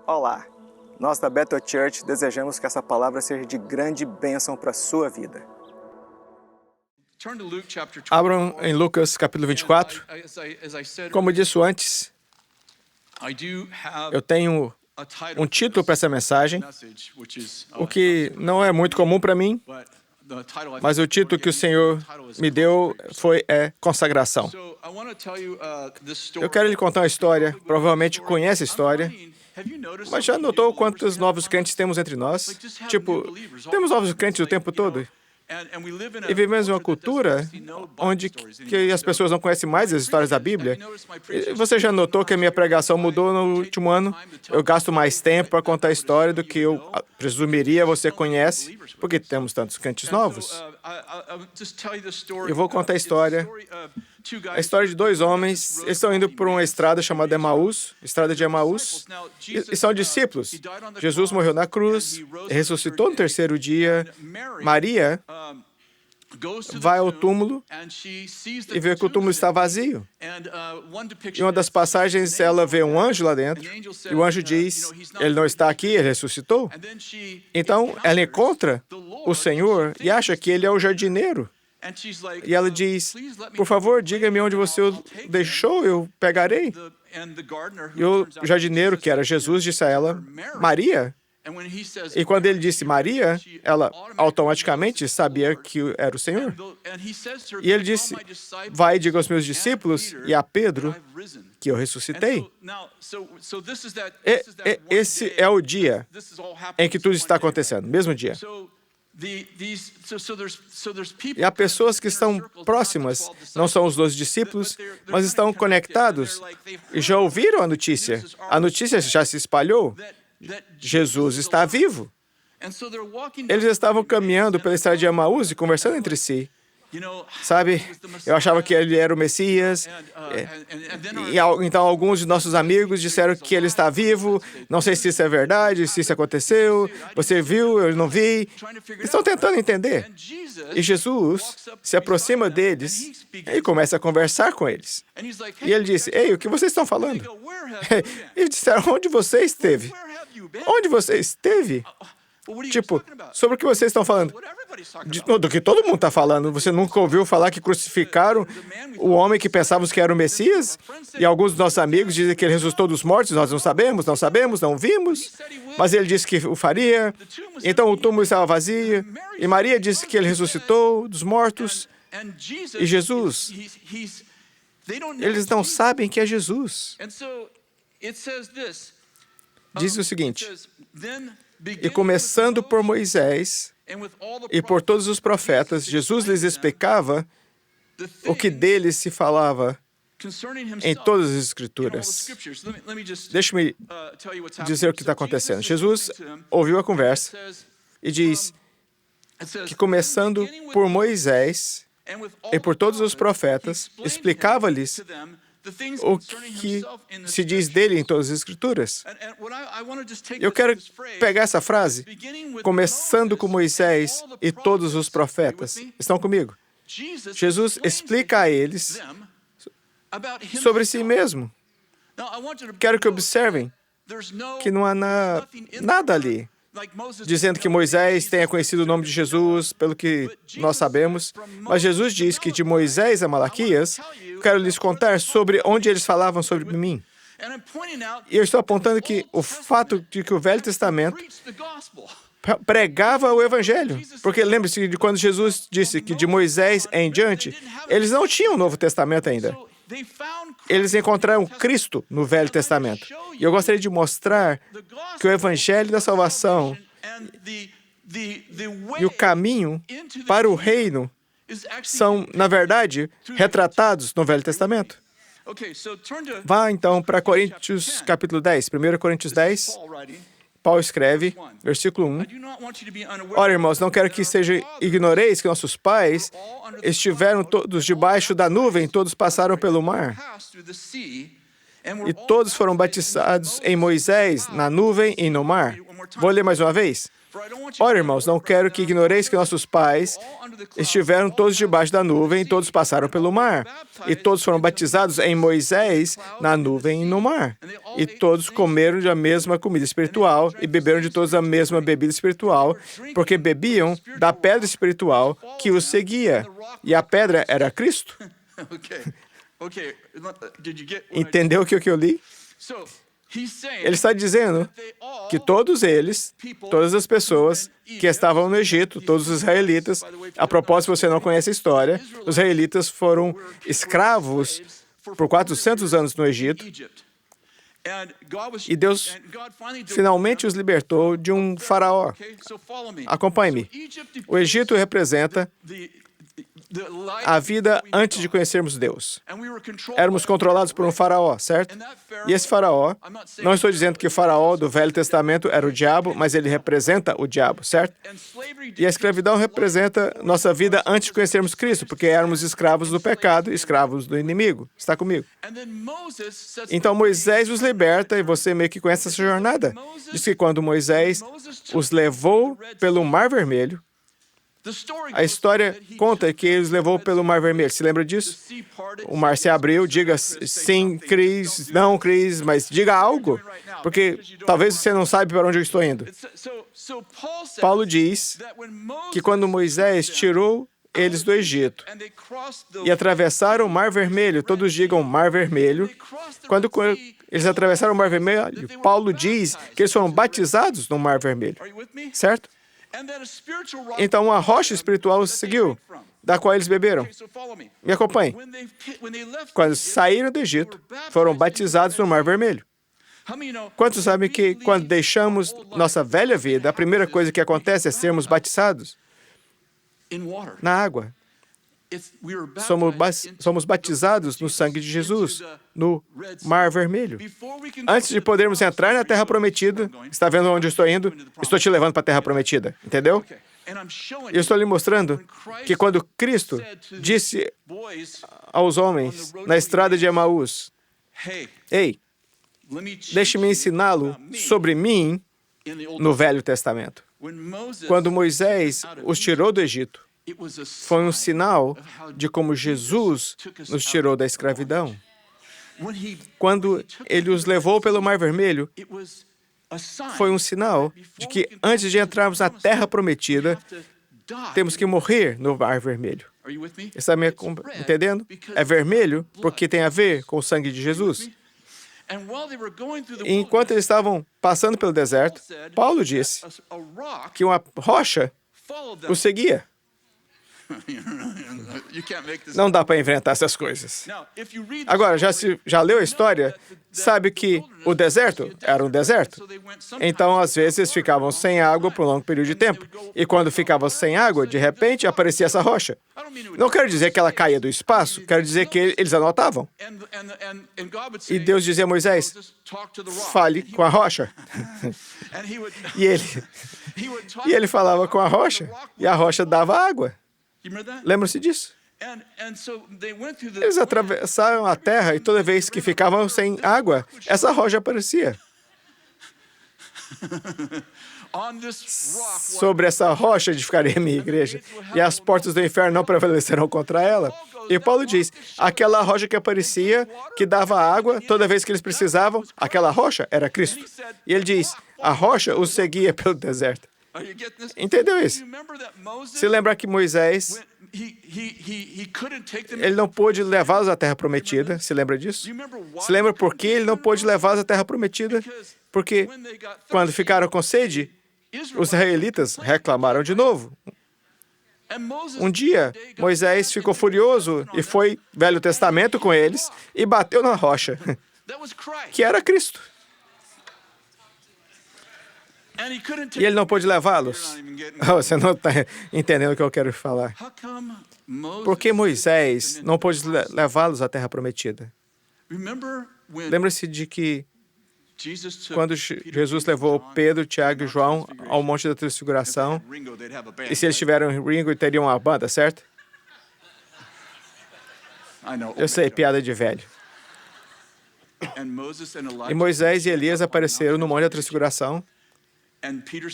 Olá! Nós da Bethel Church desejamos que essa palavra seja de grande bênção para a sua vida. Abram em Lucas capítulo 24. Como eu disse antes, eu tenho um título para essa mensagem, o que não é muito comum para mim, mas o título que o Senhor me deu foi Consagração. Eu quero lhe contar uma história, provavelmente conhece a história, mas já notou quantos novos crentes temos entre nós? Temos novos crentes o tempo todo. E vivemos em uma cultura onde que as pessoas não conhecem mais as histórias da Bíblia. E você já notou que a minha pregação mudou no último ano? Eu gasto mais tempo para contar a história do que eu presumiria você conhece, porque temos tantos crentes novos. Eu vou contar a história de dois homens. Eles estão indo por uma estrada chamada Emaús, estrada de Emaús, e são discípulos. Jesus morreu na cruz, ressuscitou no terceiro dia. Maria vai ao túmulo e vê que o túmulo está vazio. Em uma das passagens, ela vê um anjo lá dentro, e o anjo diz, ele não está aqui, ele ressuscitou. Então, ela encontra o Senhor e acha que ele é o jardineiro. E ela diz, por favor, diga-me onde você o deixou, eu pegarei. E o jardineiro, que era Jesus, disse a ela, Maria. E quando ele disse Maria, ela automaticamente sabia que era o Senhor. E ele disse, vai e diga aos meus discípulos e a Pedro que eu ressuscitei. Esse é o dia em que tudo está acontecendo, mesmo dia. E há pessoas que estão próximas, não são os 12 discípulos, mas estão conectados e já ouviram a notícia. A notícia já se espalhou. Jesus está vivo. Eles estavam caminhando pela estrada de Emaús e conversando entre si. Sabe, eu achava que ele era o Messias, então alguns de nossos amigos disseram que ele está vivo, não sei se isso é verdade, se isso aconteceu, você viu, eu não vi. Estão tentando entender. E Jesus se aproxima deles e começa a conversar com eles. E ele disse, ei, o que vocês estão falando? Eles disseram, onde você esteve? Onde você esteve? Sobre o que vocês estão falando? Do que todo mundo está falando. Você nunca ouviu falar que crucificaram o homem que pensávamos que era o Messias? E alguns dos nossos amigos dizem que ele ressuscitou dos mortos. Nós não sabemos, não vimos. Mas ele disse que o faria. Então o túmulo estava vazio. E Maria disse que ele ressuscitou dos mortos. E Jesus, eles não sabem que é Jesus. Diz o seguinte, e começando por Moisés e por todos os profetas, Jesus lhes explicava o que dele se falava em todas as Escrituras. Deixe-me dizer o que está acontecendo. Jesus ouviu a conversa e diz que começando por Moisés e por todos os profetas, explicava-lhes o que se diz dele em todas as Escrituras. Eu quero pegar essa frase, começando com Moisés e todos os profetas. Estão comigo? Jesus explica a eles sobre si mesmo. Quero que observem que não há nada ali, dizendo que Moisés tenha conhecido o nome de Jesus, pelo que nós sabemos. Mas Jesus diz que de Moisés a Malaquias, quero lhes contar sobre onde eles falavam sobre mim. E eu estou apontando que o fato de que o Velho Testamento pregava o Evangelho. Porque lembre-se de quando Jesus disse que de Moisés em diante, eles não tinham o Novo Testamento ainda. Eles encontraram Cristo no Velho Testamento. E eu gostaria de mostrar que o Evangelho da salvação e o caminho para o reino são, na verdade, retratados no Velho Testamento. Vá, então, para Coríntios, capítulo 10. 1 Coríntios 10, Paulo escreve, versículo 1. Ora, irmãos, não quero que ignoreis que nossos pais estiveram todos debaixo da nuvem, todos passaram pelo mar. E todos foram batizados em Moisés, na nuvem e no mar. Vou ler mais uma vez. Ora, irmãos, não quero que ignoreis que nossos pais estiveram todos debaixo da nuvem e todos passaram pelo mar. E todos foram batizados em Moisés, na nuvem e no mar. E todos comeram da mesma comida espiritual e beberam de todos a mesma bebida espiritual, porque bebiam da pedra espiritual que os seguia. E a pedra era Cristo. Entendeu o que eu li? Ele está dizendo que todos eles, todas as pessoas que estavam no Egito, todos os israelitas, a propósito, você não conhece a história, os israelitas foram escravos por 400 anos no Egito, e Deus finalmente os libertou de um faraó. Acompanhe-me. O Egito representa a vida antes de conhecermos Deus. Éramos controlados por um faraó, certo? E esse faraó, não estou dizendo que o faraó do Velho Testamento era o diabo, mas ele representa o diabo, certo? E a escravidão representa nossa vida antes de conhecermos Cristo, porque éramos escravos do pecado, escravos do inimigo. Está comigo? Então Moisés os liberta, e você meio que conhece essa jornada. Diz que quando Moisés os levou pelo Mar Vermelho, a história conta que ele os levou pelo Mar Vermelho. Se lembra disso? O mar se abriu. Diga sim, Cris, não, Cris, mas diga algo, porque talvez você não saiba para onde eu estou indo. Paulo diz que quando Moisés tirou eles do Egito e atravessaram o Mar Vermelho, todos digam Mar Vermelho, quando eles atravessaram o Mar Vermelho, Paulo diz que eles foram batizados no Mar Vermelho, certo? Então, uma rocha espiritual os seguiu, da qual eles beberam. Me acompanhe. Quando saíram do Egito, foram batizados no Mar Vermelho. Quantos sabem que, quando deixamos nossa velha vida, a primeira coisa que acontece é sermos batizados na água? Somos batizados no sangue de Jesus, no Mar Vermelho. Antes de podermos entrar na Terra Prometida, está vendo onde eu estou indo? Estou te levando para a Terra Prometida, entendeu? Eu estou lhe mostrando que quando Cristo disse aos homens na estrada de Emaús, ei, deixe-me ensiná-lo sobre mim no Velho Testamento. Quando Moisés os tirou do Egito, foi um sinal de como Jesus nos tirou da escravidão. Quando ele os levou pelo Mar Vermelho, foi um sinal de que antes de entrarmos na Terra Prometida, temos que morrer no Mar Vermelho. Está me entendendo? É vermelho porque tem a ver com o sangue de Jesus. E enquanto eles estavam passando pelo deserto, Paulo disse que uma rocha os seguia. Não dá para inventar essas coisas. Agora, já leu a história, sabe que o deserto era um deserto. Então, às vezes, ficavam sem água por um longo período de tempo. E quando ficavam sem água, de repente, aparecia essa rocha. Não quero dizer que ela caía do espaço, quero dizer que eles anotavam. E Deus dizia a Moisés, fale com a rocha. E ele falava com a rocha, e a rocha dava água. Lembram-se disso? Eles atravessaram a terra e toda vez que ficavam sem água, essa rocha aparecia. Sobre essa rocha edificarei a minha igreja, e as portas do inferno não prevalecerão contra ela. E Paulo diz, aquela rocha que aparecia, que dava água, toda vez que eles precisavam, aquela rocha era Cristo. E ele diz, a rocha os seguia pelo deserto. Entendeu isso? Se lembra que Moisés, ele não pôde levá-los à Terra Prometida. Se lembra disso? Se lembra por que ele não pôde levá-los à Terra Prometida? Porque quando ficaram com sede, os israelitas reclamaram de novo. Um dia, Moisés ficou furioso e foi Velho Testamento com eles e bateu na rocha, que era Cristo. E ele não pôde levá-los. Você não está entendendo o que eu quero falar. Por que Moisés não pôde levá-los à Terra Prometida? Lembra-se de que quando Jesus levou Pedro, Tiago e João ao Monte da Transfiguração, e se eles tiveram Ringo, teriam uma banda, certo? Eu sei, piada de velho. E Moisés e Elias apareceram no Monte da Transfiguração,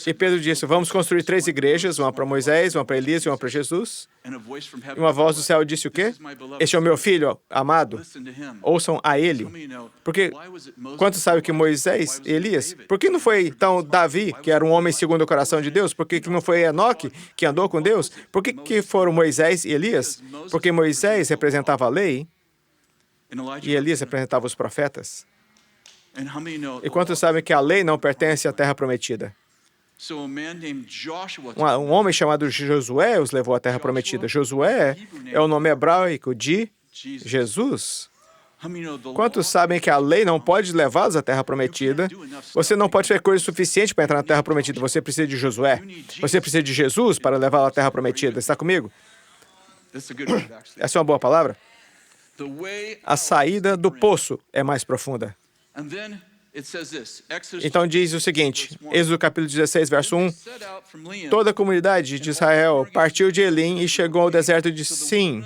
E Pedro disse, vamos construir 3 igrejas, uma para Moisés, uma para Elias e uma para Jesus. E uma voz do céu disse o quê? Este é o meu filho amado, ouçam a ele. Porque, quantos sabem que Moisés e Elias? Por que não foi, então, Davi, que era um homem segundo o coração de Deus? Por que não foi Enoque, que andou com Deus? Por que foram Moisés e Elias? Porque Moisés representava a lei e Elias representava os profetas. E quantos sabem que a lei não pertence à terra prometida? Um homem chamado Josué os levou à terra prometida. Josué é o nome hebraico de Jesus. Quantos sabem que a lei não pode levá-los à terra prometida? Você não pode fazer coisa suficiente para entrar na terra prometida. Você precisa de Josué. Você precisa de Jesus para levá-lo à terra prometida. Está comigo? Essa é uma boa palavra? A saída do poço é mais profunda. Então diz o seguinte, Êxodo capítulo 16, verso 1, toda a comunidade de Israel partiu de Elim e chegou ao deserto de Sin,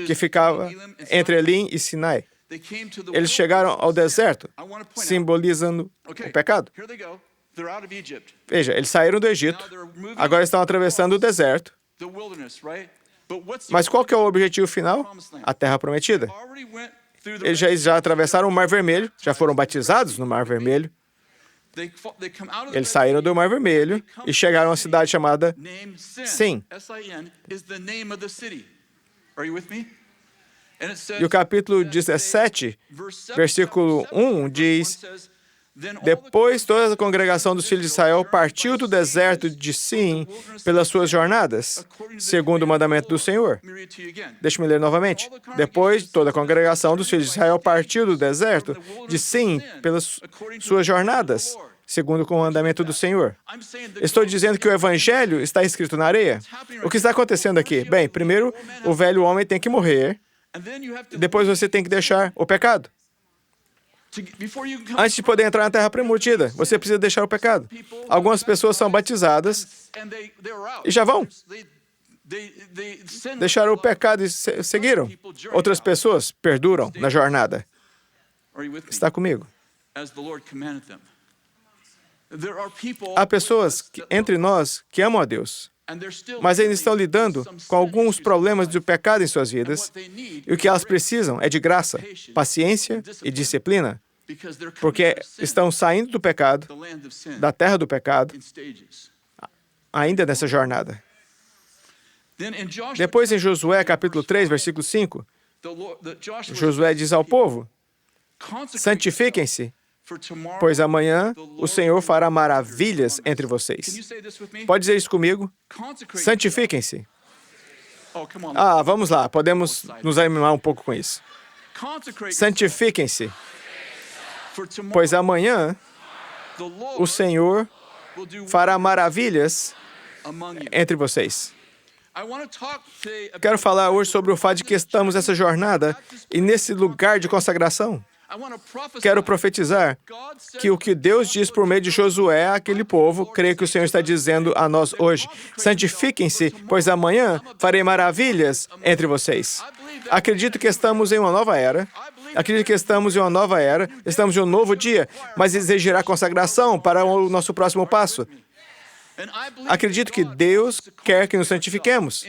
que ficava entre Elim e Sinai. Eles chegaram ao deserto, simbolizando o pecado. Veja, eles saíram do Egito, agora estão atravessando o deserto. Mas qual que é o objetivo final? A terra prometida. Eles já atravessaram o Mar Vermelho, já foram batizados no Mar Vermelho. Eles saíram do Mar Vermelho e chegaram a uma cidade chamada Sin. E o capítulo 17, versículo 1 diz, depois toda a congregação dos filhos de Israel partiu do deserto de Sin pelas suas jornadas, segundo o mandamento do Senhor. Deixe-me ler novamente. Depois toda a congregação dos filhos de Israel partiu do deserto de Sin pelas suas jornadas, segundo o mandamento do Senhor. Estou dizendo que o evangelho está escrito na areia. O que está acontecendo aqui? Bem, primeiro, o velho homem tem que morrer, e depois você tem que deixar o pecado. Antes de poder entrar na terra prometida, você precisa deixar o pecado. Algumas pessoas são batizadas e já vão. Deixaram o pecado e seguiram. Outras pessoas perduram na jornada. Está comigo? Há pessoas entre nós que amam a Deus, mas ainda estão lidando com alguns problemas do pecado em suas vidas, e o que elas precisam é de graça, paciência e disciplina, porque estão saindo do pecado, da terra do pecado, ainda nessa jornada. Depois, em Josué, capítulo 3, versículo 5, Josué diz ao povo, santifiquem-se, pois amanhã o Senhor fará maravilhas entre vocês. Pode dizer isso comigo? Santifiquem-se. Vamos lá, podemos nos animar um pouco com isso. Santifiquem-se, pois amanhã o Senhor fará maravilhas entre vocês. Quero falar hoje sobre o fato de que estamos nessa jornada e nesse lugar de consagração. Quero profetizar que o que Deus diz por meio de Josué àquele povo, creio que o Senhor está dizendo a nós hoje. Santifiquem-se, pois amanhã farei maravilhas entre vocês. Acredito que estamos em uma nova era. Acredito que estamos em uma nova era. Estamos em um novo dia, mas exigirá consagração para o nosso próximo passo. Acredito que Deus quer que nos santifiquemos.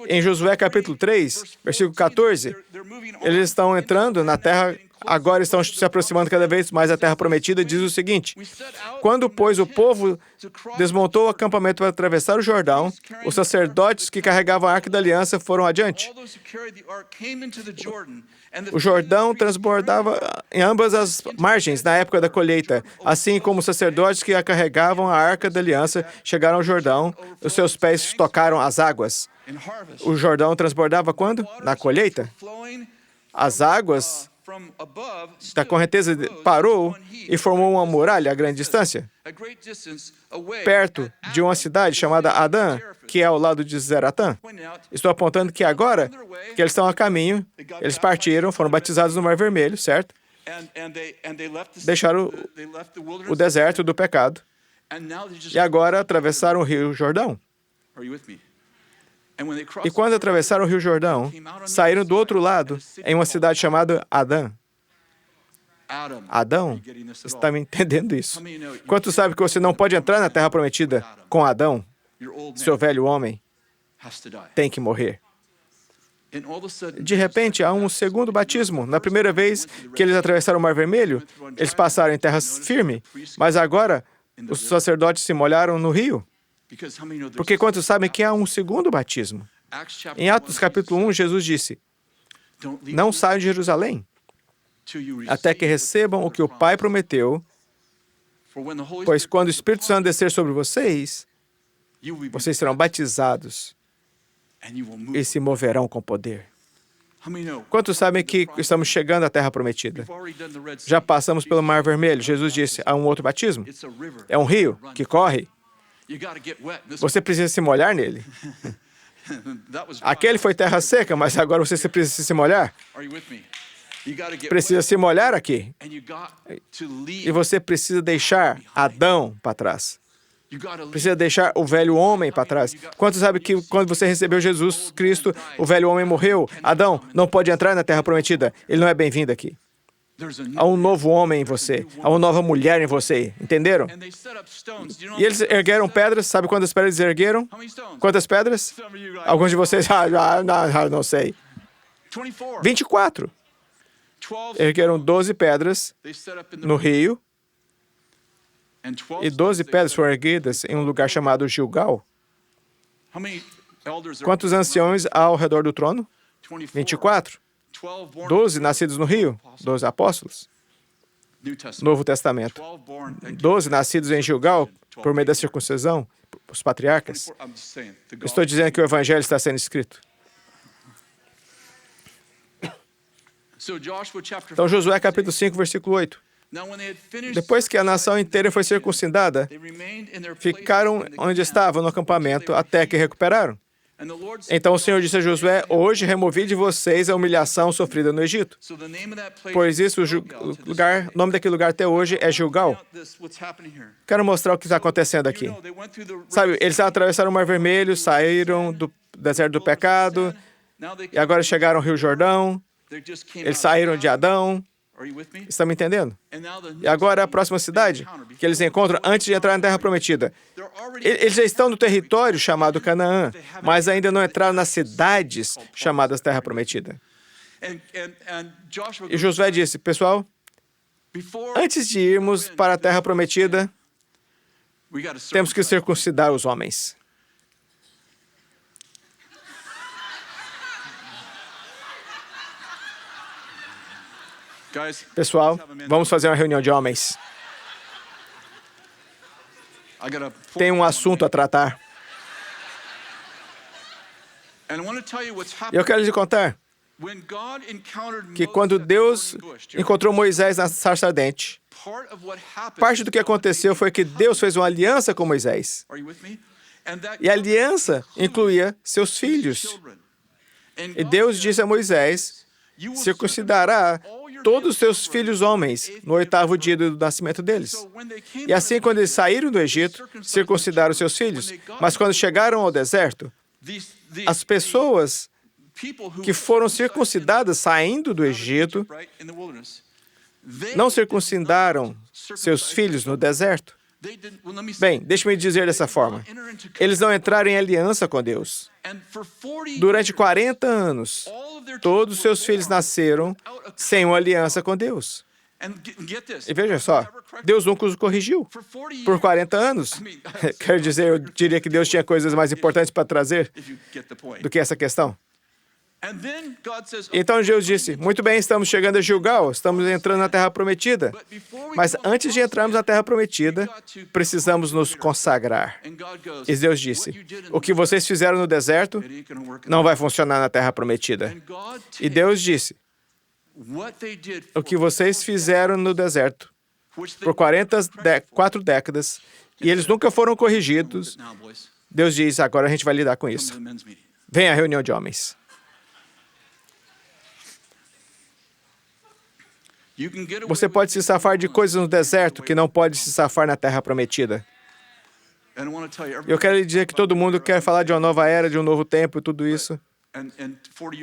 Em Josué capítulo 3, versículo 14, eles estão entrando na terra, agora estão se aproximando cada vez mais da terra prometida, diz o seguinte, quando, pois, o povo desmontou o acampamento para atravessar o Jordão, os sacerdotes que carregavam a Arca da Aliança foram adiante. O Jordão transbordava em ambas as margens na época da colheita, assim como os sacerdotes que carregavam a Arca da Aliança chegaram ao Jordão, os seus pés tocaram as águas. O Jordão transbordava quando? Na colheita. As águas da correnteza parou e formou uma muralha a grande distância, perto de uma cidade chamada Adã, que é ao lado de Zeratã. Estou apontando que agora que eles estão a caminho, eles partiram, foram batizados no Mar Vermelho, certo? Deixaram o deserto do pecado e agora atravessaram o Rio Jordão. E quando atravessaram o Rio Jordão, saíram do outro lado, em uma cidade chamada Adã. Adão, está me entendendo isso? Quantos sabem que você não pode entrar na Terra Prometida com Adão? Seu velho homem tem que morrer. De repente, há um segundo batismo. Na primeira vez que eles atravessaram o Mar Vermelho, eles passaram em terra firme, mas agora os sacerdotes se molharam no rio. Porque quantos sabem que há um segundo batismo? Em Atos capítulo 1, Jesus disse, não saiam de Jerusalém, até que recebam o que o Pai prometeu, pois quando o Espírito Santo descer sobre vocês, vocês serão batizados e se moverão com poder. Quantos sabem que estamos chegando à Terra Prometida? Já passamos pelo Mar Vermelho. Jesus disse, há um outro batismo. É um rio que corre. Você precisa se molhar nele. Aquele foi terra seca, mas agora você precisa se molhar. Precisa se molhar aqui. E você precisa deixar Adão para trás. Precisa deixar o velho homem para trás. Quantos sabem que quando você recebeu Jesus Cristo, o velho homem morreu? Adão não pode entrar na Terra Prometida. Ele não é bem-vindo aqui. Há um novo homem em você. Há uma nova mulher em você. Entenderam? E eles ergueram pedras. Sabe quantas pedras eles ergueram? Quantas pedras? Alguns de vocês, não sei. 24. Ergueram 12 pedras no rio. E 12 pedras foram erguidas em um lugar chamado Gilgal. Quantos anciões há ao redor do trono? 24. 12 nascidos no rio, 12 apóstolos. Novo Testamento. 12 nascidos em Gilgal por meio da circuncisão, os patriarcas. Estou dizendo que o Evangelho está sendo escrito. Então, Josué capítulo 5, versículo 8. Depois que a nação inteira foi circuncidada, ficaram onde estavam no acampamento até que recuperaram. Então o Senhor disse a Josué, hoje removi de vocês a humilhação sofrida no Egito. Pois isso, o nome daquele lugar até hoje é Gilgal. Quero mostrar o que está acontecendo aqui. Sabe, eles atravessaram o Mar Vermelho, saíram do deserto do pecado, e agora chegaram ao Rio Jordão. Eles saíram de Adão. Estão me entendendo? E agora a próxima cidade que eles encontram antes de entrar na Terra Prometida. Eles já estão no território chamado Canaã, mas ainda não entraram nas cidades chamadas Terra Prometida. E Josué disse, pessoal, antes de irmos para a Terra Prometida, temos que circuncidar os homens. Pessoal, vamos fazer uma reunião de homens. Tem um assunto a tratar. E eu quero lhe contar que quando Deus encontrou Moisés na sarça ardente, parte do que aconteceu foi que Deus fez uma aliança com Moisés. E a aliança incluía seus filhos. E Deus disse a Moisés, circuncidará todos os seus filhos homens no 8º dia do nascimento deles. E assim, quando eles saíram do Egito, circuncidaram seus filhos. Mas quando chegaram ao deserto, as pessoas que foram circuncidadas saindo do Egito não circuncidaram seus filhos no deserto. Bem, deixe-me dizer dessa forma. Eles não entraram em aliança com Deus. Durante 40 anos, todos os seus filhos nasceram sem uma aliança com Deus. E veja só, Deus nunca os corrigiu. Por 40 anos. Quero dizer, eu diria que Deus tinha coisas mais importantes para trazer do que essa questão. Então Deus disse, muito bem, estamos chegando a Gilgal, estamos entrando na Terra Prometida. Mas antes de entrarmos na Terra Prometida, precisamos nos consagrar. E Deus disse, o que vocês fizeram no deserto não vai funcionar na Terra Prometida. E Deus disse, o que vocês fizeram no deserto por 4 décadas, e eles nunca foram corrigidos, Deus diz, agora a gente vai lidar com isso. Venha à reunião de homens. Você pode se safar de coisas no deserto que não pode se safar na Terra Prometida. Eu quero lhe dizer que todo mundo quer falar de uma nova era, de um novo tempo e tudo isso.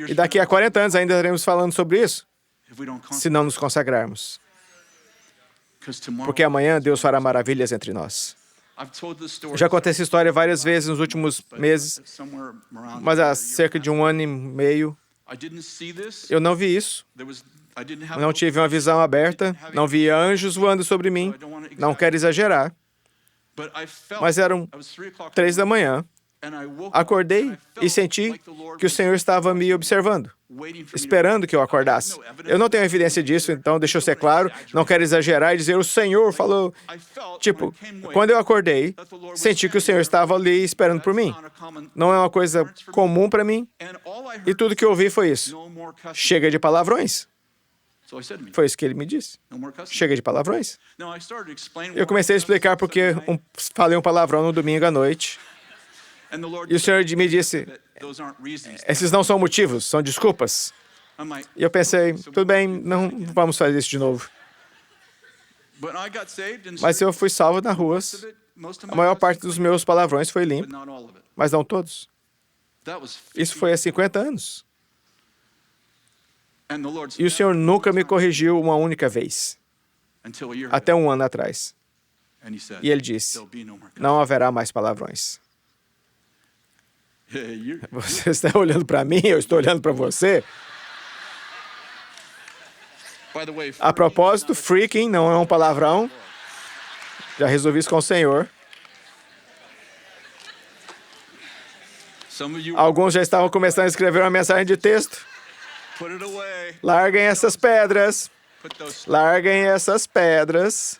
E daqui a 40 anos ainda estaremos falando sobre isso, se não nos consagrarmos. porque amanhã Deus fará maravilhas entre nós. Já contei essa história várias vezes nos últimos meses, mas há cerca de 1 ano e meio, eu não vi isso. Não tive uma visão aberta, não vi anjos voando sobre mim, não quero exagerar, mas eram 3 da manhã. Acordei e senti que o Senhor estava me observando, esperando que eu acordasse. Eu não tenho evidência disso, então deixa eu ser claro, não quero exagerar e dizer, o Senhor falou... Tipo, quando eu acordei, senti que o Senhor estava ali esperando por mim. Não é uma coisa comum para mim, e tudo que eu ouvi foi isso. Chega de palavrões. Foi isso que ele me disse. Chega de palavrões. Eu comecei a explicar porque falei um palavrão no domingo à noite. E o Senhor me disse, esses não são motivos, são desculpas. E eu pensei, tudo bem, não vamos fazer isso de novo. Mas eu fui salvo nas ruas. A maior parte dos meus palavrões foi limpo, mas não todos. Isso foi há 50 anos. E o Senhor nunca me corrigiu uma única vez, até 1 ano atrás. E Ele disse, não haverá mais palavrões. Você está olhando para mim, eu estou olhando para você. A propósito, freaking não é um palavrão. Já resolvi isso com o Senhor. Alguns já estavam começando a escrever uma mensagem de texto. Larguem essas pedras. Larguem essas pedras.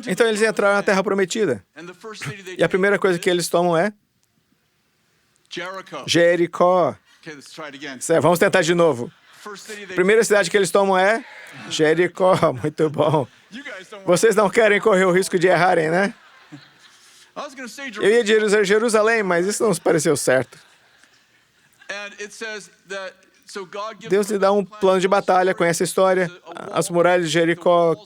Então eles entraram na Terra Prometida. E a primeira coisa que eles tomam é Jericó. Vamos tentar de novo. A primeira cidade que eles tomam é Jericó. Muito bom. Vocês não querem correr o risco de errarem, né? Eu ia dizer Jerusalém, mas isso não nos pareceu certo. Deus lhe dá um plano de batalha com essa história. As muralhas de Jericó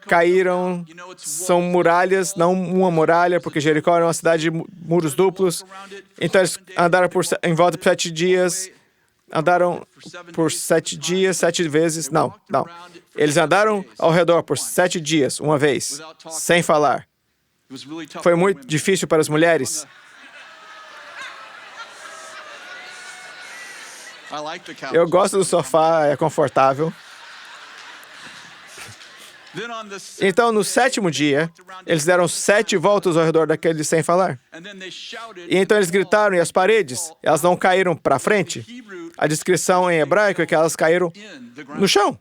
caíram. São muralhas, não uma muralha, porque Jericó era uma cidade de muros duplos. Então eles andaram em volta por 7 dias. Andaram por 7 dias, 7 vezes. Não. Eles andaram ao redor por 7 dias, uma vez, sem falar. Foi muito difícil para as mulheres. Eu gosto do sofá, é confortável. Então, no 7º dia, eles deram 7 voltas ao redor daquele sem falar. E então eles gritaram, e as paredes, elas não caíram para frente. A descrição em hebraico é que elas caíram no chão.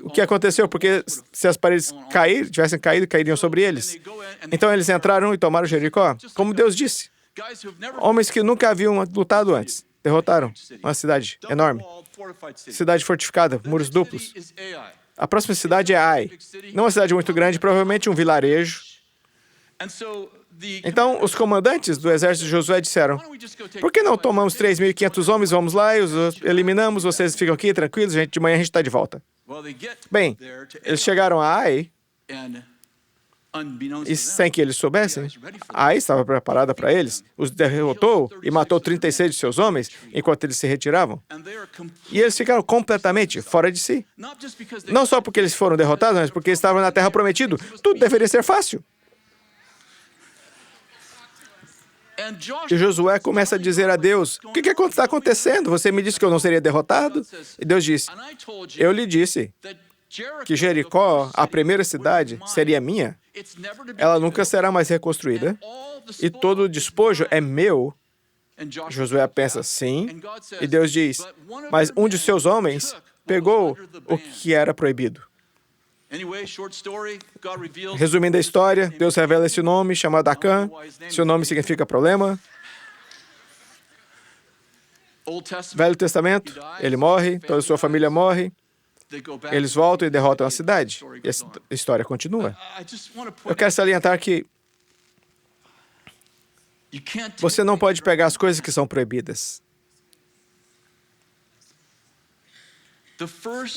O que aconteceu? Porque se as paredes tivessem caído, cairiam sobre eles. Então eles entraram e tomaram Jericó, como Deus disse. Homens que nunca haviam lutado antes. Derrotaram uma cidade enorme. Cidade fortificada, muros duplos. A próxima cidade é Ai. Não uma cidade muito grande, provavelmente um vilarejo. Então, os comandantes do exército de Josué disseram, por que não tomamos 3.500 homens, vamos lá e os eliminamos, vocês ficam aqui tranquilos, de manhã a gente está de volta. Bem, eles chegaram a Ai, e sem que eles soubessem, Ai estava preparada para eles, os derrotou e matou 36 de seus homens enquanto eles se retiravam. E eles ficaram completamente fora de si. Não só porque eles foram derrotados, mas porque estavam na Terra Prometida. Tudo deveria ser fácil. E Josué começa a dizer a Deus, o que está acontecendo? Você me disse que eu não seria derrotado? E Deus disse, eu lhe disse que Jericó, a primeira cidade, seria minha. Ela nunca será mais reconstruída. E todo o despojo é meu. Josué pensa, sim. E Deus diz, mas um de seus homens pegou o que era proibido. Resumindo a história, Deus revela esse nome, chamado Acã. Seu nome significa problema. Velho Testamento, ele morre, toda a sua família morre. Eles voltam e derrotam a cidade. E a história continua. Eu quero salientar que você não pode pegar as coisas que são proibidas.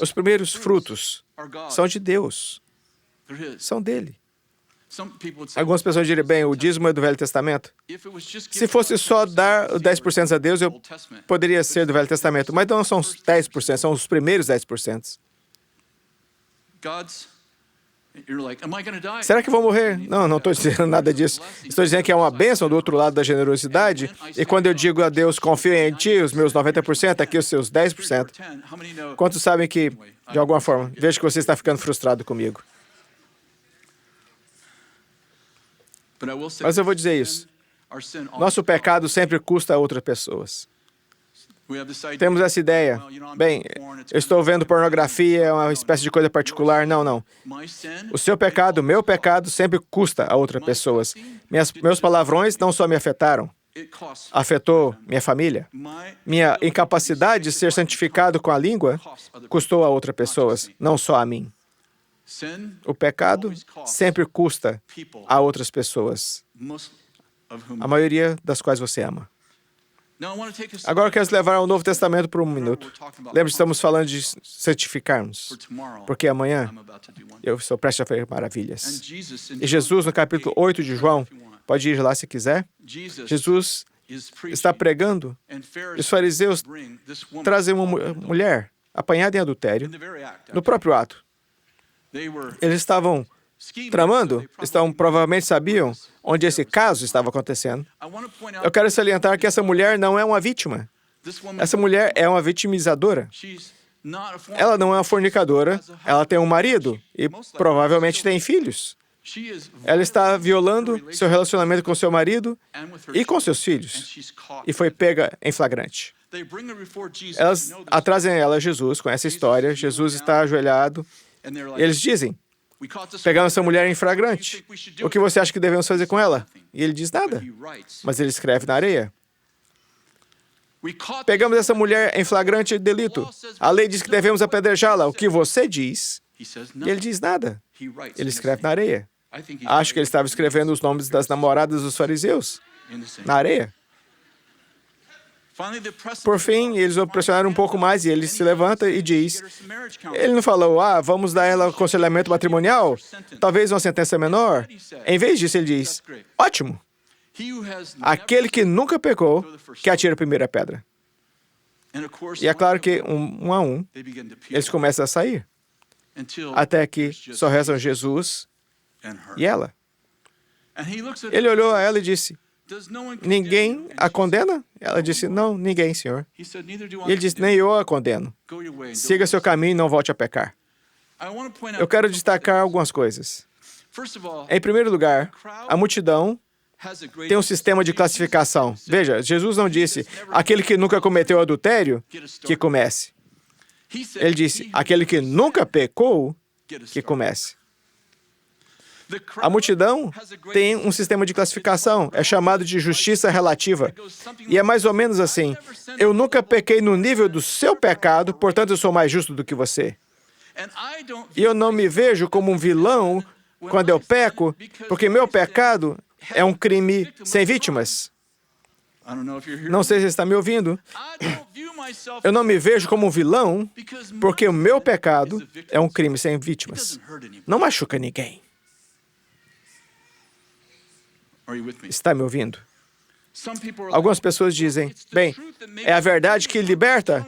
Os primeiros frutos são de Deus. São dele. Algumas pessoas diriam, bem, o dízimo é do Velho Testamento. Se fosse só dar os 10% a Deus, eu poderia ser do Velho Testamento. Mas não são os 10%, são os primeiros 10%. Será que vou morrer? Não, não estou dizendo nada disso. Estou dizendo que é uma bênção do outro lado da generosidade. E quando eu digo a Deus, confio em ti, os meus 90%, aqui os seus 10%. Quantos sabem que, de alguma forma, vejo que você está ficando frustrado comigo. Mas eu vou dizer isso. Nosso pecado sempre custa a outras pessoas. Temos essa ideia. Bem, eu estou vendo pornografia, é uma espécie de coisa particular. Não, não. O seu pecado, o meu pecado, sempre custa a outras pessoas. Meus palavrões não só me afetaram. Afetou minha família. Minha incapacidade de ser santificado com a língua custou a outras pessoas, não só a mim. O pecado sempre custa a outras pessoas, a maioria das quais você ama. Agora eu quero levar ao Novo Testamento por um minuto. Lembre-se, estamos falando de santificarmos, porque amanhã eu estou prestes a fazer maravilhas. E Jesus, no capítulo 8 de João, pode ir lá se quiser, Jesus está pregando, e os fariseus trazem uma mulher apanhada em adultério, no próprio ato. Eles estavam tramando, provavelmente sabiam onde esse caso estava acontecendo. Eu quero salientar que essa mulher não é uma vítima. Essa mulher é uma vitimizadora. Ela não é uma fornicadora, ela tem um marido e provavelmente tem filhos. Ela está violando seu relacionamento com seu marido e com seus filhos. E foi pega em flagrante. Elas trazem ela a Jesus com essa história. Jesus está ajoelhado. Eles dizem, pegamos essa mulher em flagrante. O que você acha que devemos fazer com ela? E ele diz nada. Mas ele escreve na areia. Pegamos essa mulher em flagrante delito. A lei diz que devemos apedrejá-la. O que você diz? E ele diz nada. Ele escreve na areia. Acho que ele estava escrevendo os nomes das namoradas dos fariseus na areia. Por fim, eles o pressionaram um pouco mais e ele se levanta e diz, ele não falou, vamos dar ela aconselhamento matrimonial, talvez uma sentença menor. Em vez disso, ele diz, ótimo, aquele que nunca pecou, que atira a primeira pedra. E é claro que, um a um, eles começam a sair, até que só restam Jesus e ela. Ele olhou a ela e disse, ninguém a condena? Ela disse, não, ninguém, Senhor. E ele disse, nem eu a condeno. Siga seu caminho e não volte a pecar. Eu quero destacar algumas coisas. Em primeiro lugar, a multidão tem um sistema de classificação. Veja, Jesus não disse, aquele que nunca cometeu adultério, que comece. Ele disse, aquele que nunca pecou, que comece. A multidão tem um sistema de classificação, é chamado de justiça relativa. E é mais ou menos assim, eu nunca pequei no nível do seu pecado, portanto eu sou mais justo do que você. E eu não me vejo como um vilão quando eu peco, porque meu pecado é um crime sem vítimas. Não sei se você está me ouvindo. Eu não me vejo como um vilão, porque o meu pecado é um crime sem vítimas. Não machuca ninguém. Está me ouvindo? Algumas pessoas dizem, bem, é a verdade que liberta,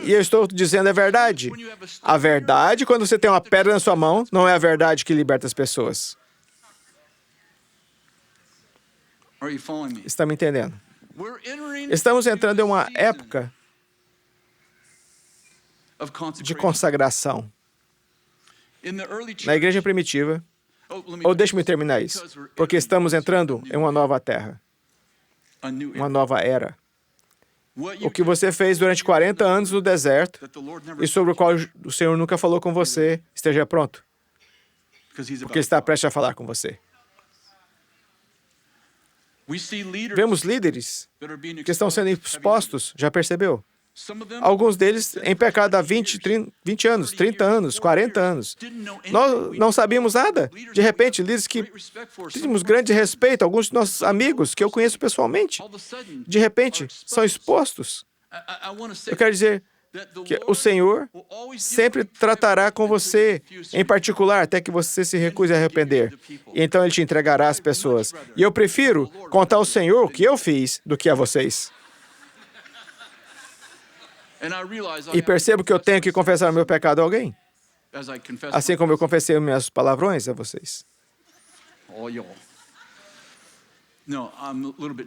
e eu estou dizendo a verdade. A verdade, quando você tem uma pedra na sua mão, não é a verdade que liberta as pessoas. Está me entendendo? Estamos entrando em uma época de consagração. Na igreja primitiva, ou deixe-me terminar isso, porque estamos entrando em uma nova terra, uma nova era. O que você fez durante 40 anos no deserto e sobre o qual o Senhor nunca falou com você, esteja pronto, porque Ele está prestes a falar com você. Vemos líderes que estão sendo expostos, já percebeu? Alguns deles em pecado há 20 anos, 30 anos, 40 anos. Nós não sabíamos nada. De repente, líderes que tínhamos grande respeito, alguns de nossos amigos que eu conheço pessoalmente, de repente, são expostos. Eu quero dizer, que o Senhor sempre tratará com você em particular até que você se recuse a arrepender. E então Ele te entregará às pessoas. E eu prefiro contar ao Senhor o que eu fiz do que a vocês. E percebo que eu tenho que confessar o meu pecado a alguém, assim como eu confessei os meus palavrões a vocês.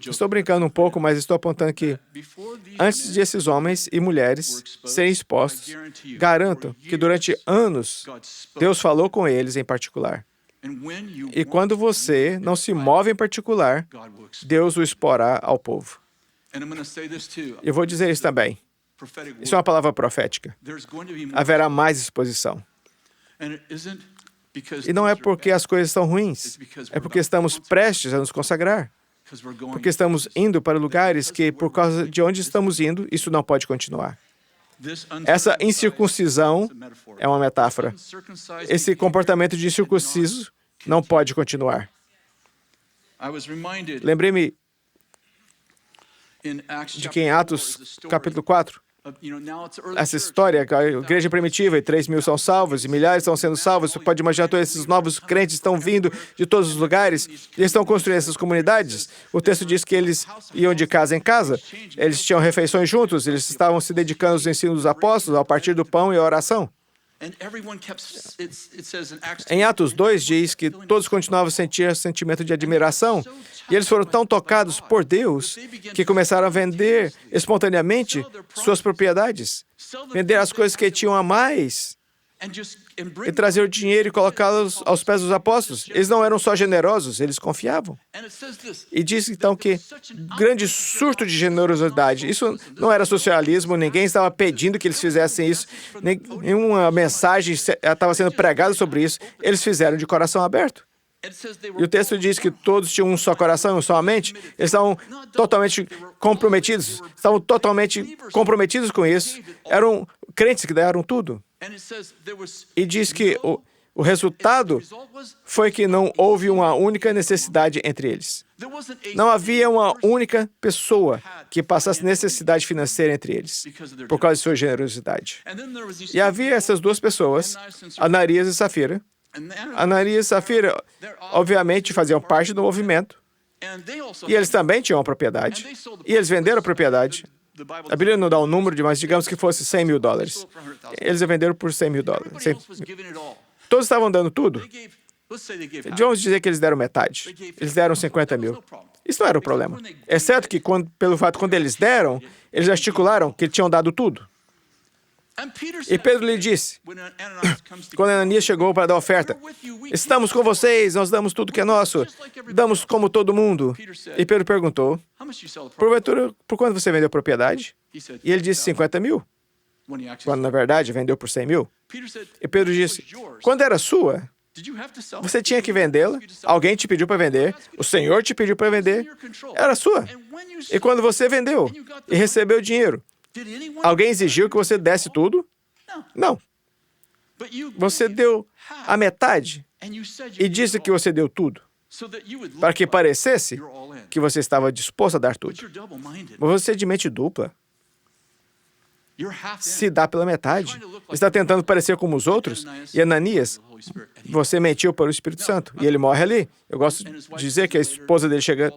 Estou brincando um pouco, mas estou apontando que, antes de esses homens e mulheres serem expostos, garanto que durante anos, Deus falou com eles em particular. E quando você não se move em particular, Deus o exporá ao povo. Eu vou dizer isso também. Isso é uma palavra profética. Haverá mais exposição. E não é porque as coisas estão ruins, é porque estamos prestes a nos consagrar. Porque estamos indo para lugares que, por causa de onde estamos indo, isso não pode continuar. Essa incircuncisão é uma metáfora. Esse comportamento de incircunciso não pode continuar. Lembrei-me de que em Atos, capítulo 4, essa história, a igreja primitiva, e 3.000 são salvos, e milhares estão sendo salvos. Você pode imaginar, todos esses novos crentes estão vindo de todos os lugares, e eles estão construindo essas comunidades. O texto diz que eles iam de casa em casa, eles tinham refeições juntos, eles estavam se dedicando aos ensinos dos apóstolos, ao partir do pão e à oração. Em Atos 2 diz que todos continuavam a sentir sentimento de admiração, e eles foram tão tocados por Deus que começaram a vender espontaneamente suas propriedades, vender as coisas que tinham a mais e trazer o dinheiro e colocá-los aos pés dos apóstolos. Eles não eram só generosos, eles confiavam. E diz então que grande surto de generosidade. Isso não era socialismo, ninguém estava pedindo que eles fizessem isso, nenhuma mensagem estava sendo pregada sobre isso. Eles fizeram de coração aberto. E o texto diz que todos tinham um só coração, uma só mente. Eles estavam totalmente comprometidos. Com isso. Eram crentes que deram tudo. E diz que o resultado foi que não houve uma única necessidade entre eles. Não havia uma única pessoa que passasse necessidade financeira entre eles, por causa de sua generosidade. E havia essas duas pessoas, Ananias e Safira. Ananias e Safira, obviamente, faziam parte do movimento. E eles também tinham uma propriedade. E eles venderam a propriedade. A Bíblia não dá um número, mas digamos que fosse $100.000. Eles a venderam por $100.000. Todos estavam dando tudo. Vamos dizer que eles deram metade. Eles deram 50 mil. Isso não era o problema. Exceto que, pelo fato, quando eles deram, eles articularam que tinham dado tudo. E Pedro lhe disse, quando Ananias chegou para dar oferta, estamos com vocês, nós damos tudo que é nosso, damos como todo mundo. E Pedro perguntou, porventura, por quanto você vendeu a propriedade? E ele disse 50 mil, quando na verdade vendeu por 100 mil. E Pedro disse, quando era sua, você tinha que vendê-la, alguém te pediu para vender, o Senhor te pediu para vender, era sua. E quando você vendeu e recebeu o dinheiro, alguém exigiu que você desse tudo? Não. Você deu a metade e disse que você deu tudo, para que parecesse que você estava disposto a dar tudo. Mas você é de mente dupla. Se dá pela metade. Está tentando parecer como os outros. E Ananias, você mentiu para o Espírito Santo. E ele morre ali. Eu gosto de dizer que a esposa dele chega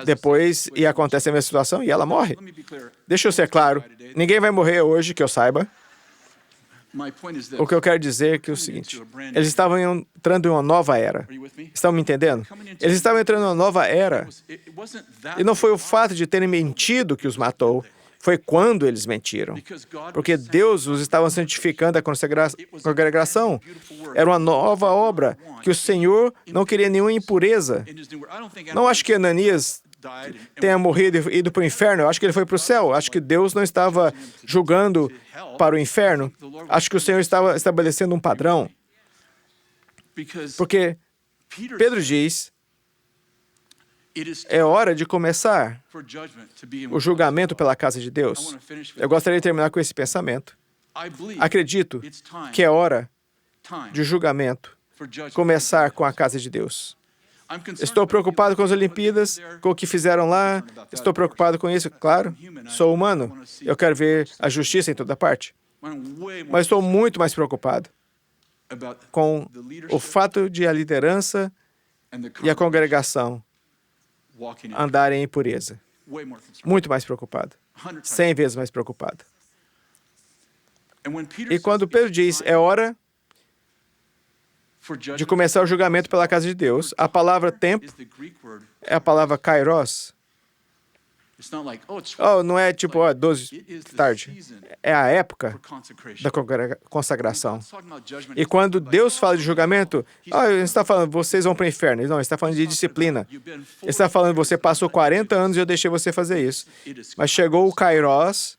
depois e acontece a mesma situação e ela morre. Deixa eu ser claro, ninguém vai morrer hoje que eu saiba. O que eu quero dizer é que é o seguinte, eles estavam entrando em uma nova era. Estão me entendendo? Eles estavam entrando em uma nova era. E não foi o fato de terem mentido que os matou, foi quando eles mentiram. Porque Deus os estava santificando a congregação. Era uma nova obra, que o Senhor não queria nenhuma impureza. Não acho que Ananias tenha morrido e ido para o inferno. Eu acho que ele foi para o céu. Acho que Deus não estava julgando para o inferno. Acho que o Senhor estava estabelecendo um padrão. Porque Pedro diz, é hora de começar o julgamento pela casa de Deus. Eu gostaria de terminar com esse pensamento. Acredito que é hora de julgamento começar com a casa de Deus. Estou preocupado com as Olimpíadas, com o que fizeram lá. Estou preocupado com isso, claro. Sou humano. Eu quero ver a justiça em toda parte. Mas estou muito mais preocupado com o fato de a liderança e a congregação andarem em pureza. Muito mais preocupado. 100 vezes mais preocupado. E quando Pedro diz, é hora de começar o julgamento pela casa de Deus, a palavra tempo é a palavra kairos. Não é tipo 12 da tarde. É a época da consagração. E quando Deus fala de julgamento, ele está falando, vocês vão para o inferno. Não, ele está falando de disciplina. Ele está falando, você passou 40 anos e eu deixei você fazer isso. Mas chegou o kairos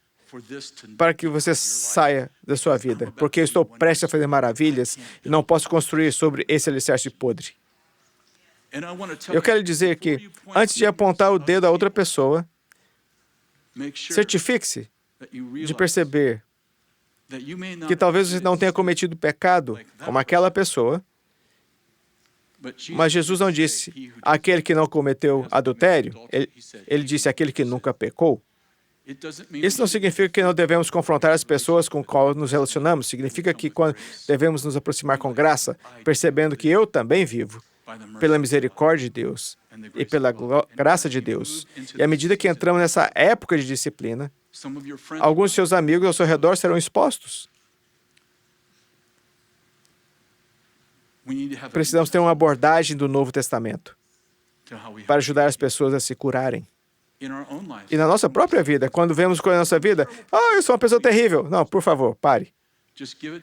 para que você saia da sua vida, porque eu estou prestes a fazer maravilhas e não posso construir sobre esse alicerce podre. Eu quero dizer que, antes de apontar o dedo a outra pessoa, certifique-se de perceber que talvez você não tenha cometido pecado como aquela pessoa, mas Jesus não disse aquele que não cometeu adultério, ele disse aquele que nunca pecou. Isso não significa que não devemos confrontar as pessoas com qual nos relacionamos. Significa que quando devemos nos aproximar com graça, percebendo que eu também vivo pela misericórdia de Deus e pela graça de Deus. E à medida que entramos nessa época de disciplina, alguns de seus amigos ao seu redor serão expostos. Precisamos ter uma abordagem do Novo Testamento para ajudar as pessoas a se curarem. E na nossa própria vida, quando vemos coisa na nossa vida, eu sou uma pessoa terrível. Não, por favor, pare.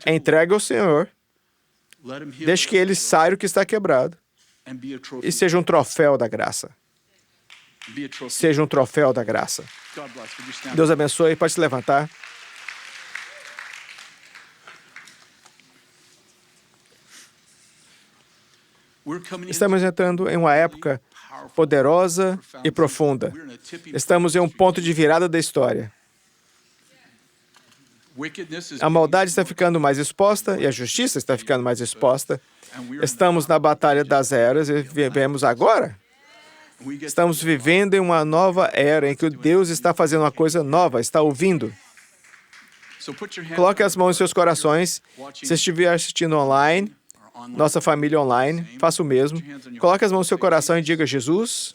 Entregue ao Senhor, deixe que Ele saia o que está quebrado e seja um troféu da graça. Seja um troféu da graça. Deus abençoe. Pode se levantar. Estamos entrando em uma época poderosa e profunda. Estamos em um ponto de virada da história. A maldade está ficando mais exposta e a justiça está ficando mais exposta. Estamos na batalha das eras e vivemos agora. Estamos vivendo em uma nova era em que o Deus está fazendo uma coisa nova, está ouvindo. Coloque as mãos em seus corações. Se estiver assistindo online, nossa família online, faça o mesmo. Coloque as mãos no seu coração e diga, Jesus,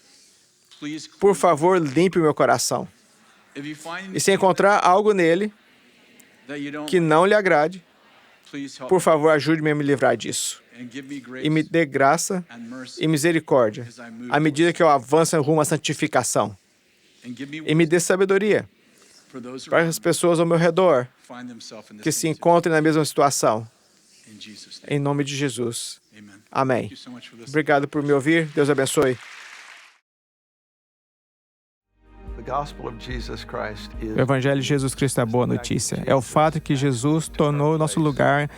por favor, limpe o meu coração. E se encontrar algo nele que não lhe agrade, por favor, ajude-me a me livrar disso. E me dê graça e misericórdia à medida que eu avanço rumo à santificação. E me dê sabedoria para as pessoas ao meu redor que se encontrem na mesma situação. Em nome de Jesus. Amém. Obrigado por me ouvir. Deus abençoe. O Evangelho de Jesus Cristo é a boa notícia. É o fato que Jesus tornou nosso lugar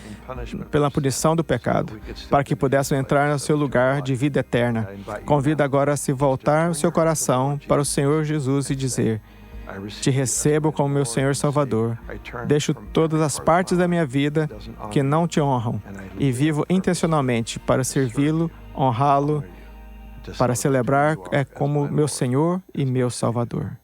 pela punição do pecado, para que pudéssemos entrar no seu lugar de vida eterna. Convido agora a se voltar o seu coração para o Senhor Jesus e dizer, te recebo como meu Senhor Salvador. Deixo todas as partes da minha vida que não te honram e vivo intencionalmente para servi-lo, honrá-lo, para celebrar como meu Senhor e meu Salvador.